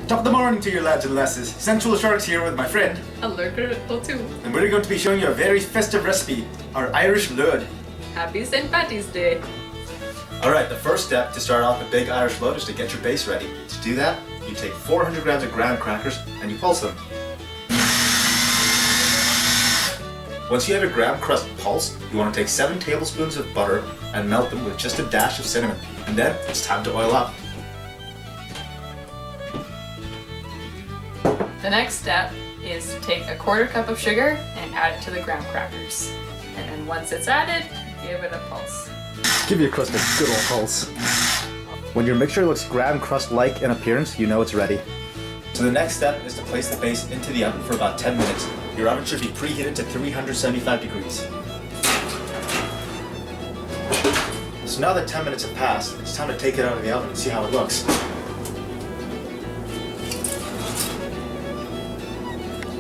Top of the morning to you lads and lasses. Sensual Sharks here with my friend. A lurker or two. And we're going to be showing you a very festive recipe, our Irish load. Happy St. Patrick's Day. Alright, the first step to start off a big Irish load is to get your base ready. To do that, you take 400 grams of graham crackers and you pulse them. Once you have your graham crust pulsed, you want to take 7 tablespoons of butter and melt them with just a dash of cinnamon. And then it's time to oil up. The next step is to take a quarter cup of sugar and add it to the graham crackers. And then once it's added, give it a pulse. Give your crust a good old pulse. When your mixture looks graham crust-like in appearance, you know it's ready. So the next step is to place the base into the oven for about 10 minutes. Your oven should be preheated to 375 degrees. So now that 10 minutes have passed, it's time to take it out of the oven and see how it looks.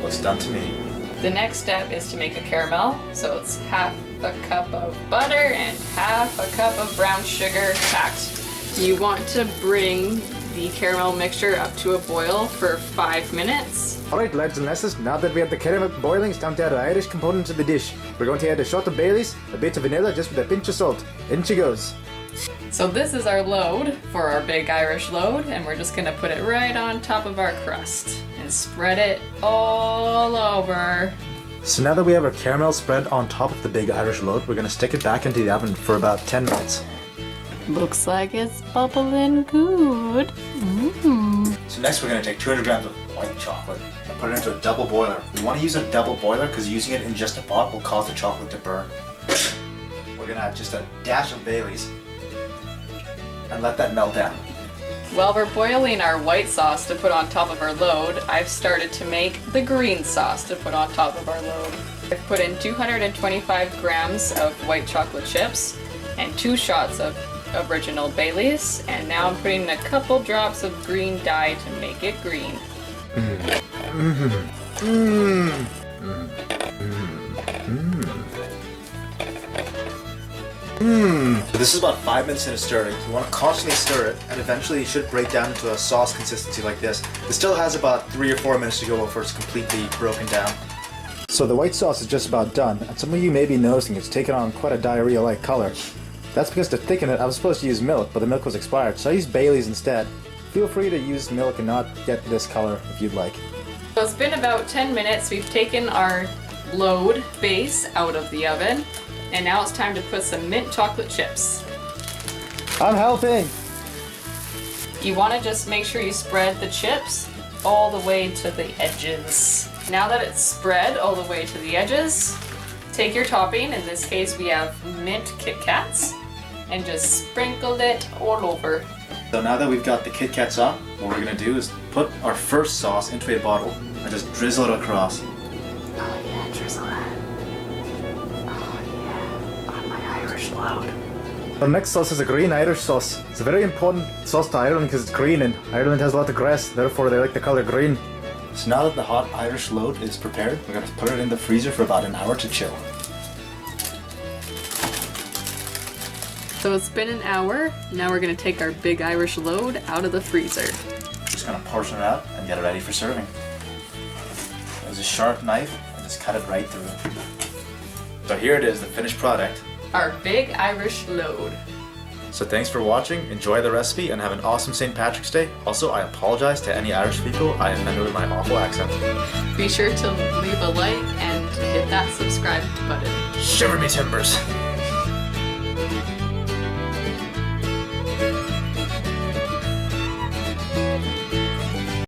Looks done to me. The next step is to make a caramel. So it's half a cup of butter and half a cup of brown sugar packed. You want to bring the caramel mixture up to a boil for 5 minutes. Alright lads and lasses, now that we have the caramel boiling, it's time to add the Irish components of the dish. We're going to add a shot of Baileys, a bit of vanilla just with a pinch of salt. In she goes. So this is our load for our big Irish load, and we're just gonna put it right on top of our crust and spread it all over. So now that we have our caramel spread on top of the big Irish load, we're going to stick it back into the oven for about 10 minutes. Looks like it's bubbling good. So next we're going to take 200 grams of white chocolate and put it into a double boiler. We want to use a double boiler because using it in just a pot will cause the chocolate to burn. We're going to add just a dash of Baileys and let that melt down. While we're boiling our white sauce to put on top of our load, I've started to make the green sauce to put on top of our load. I've put in 225 grams of white chocolate chips and 2 shots of original Baileys, and now I'm putting in a couple drops of green dye to make it green. So this is about 5 minutes into stirring. You want to constantly stir it, and eventually it should break down into a sauce consistency like this. It still has about 3 or 4 minutes to go before it's completely broken down. So the white sauce is just about done, and some of you may be noticing it's taken on quite a diarrhea-like color. That's because to thicken it, I was supposed to use milk, but the milk was expired, so I used Baileys instead. Feel free to use milk and not get this color if you'd like. So it's been about 10 minutes. We've taken our load base out of the oven, and now it's time to put some mint chocolate chips. I'm helping! You want to just make sure you spread the chips all the way to the edges. Now that it's spread all the way to the edges, take your topping, in this case we have mint Kit Kats, and just sprinkle it all over. So now that we've got the Kit Kats on, what we're going to do is put our first sauce into a bottle and just drizzle it across. Oh yeah, drizzle that. Oh yeah, on my Irish load. The next sauce is a green Irish sauce. It's a very important sauce to Ireland because it's green, and Ireland has a lot of grass, therefore they like the color green. So now that the hot Irish load is prepared, we're going to put it in the freezer for about an hour to chill. So it's been an hour. Now we're going to take our big Irish load out of the freezer. Just going to portion it out and get it ready for serving. There's a sharp knife and just cut it right through. So here it is, the finished product. Our big Irish load. So thanks for watching, enjoy the recipe, and have an awesome St. Patrick's Day. Also, I apologize to any Irish people I offended with my awful accent. Be sure to leave a like and hit that subscribe button. Shiver me timbers!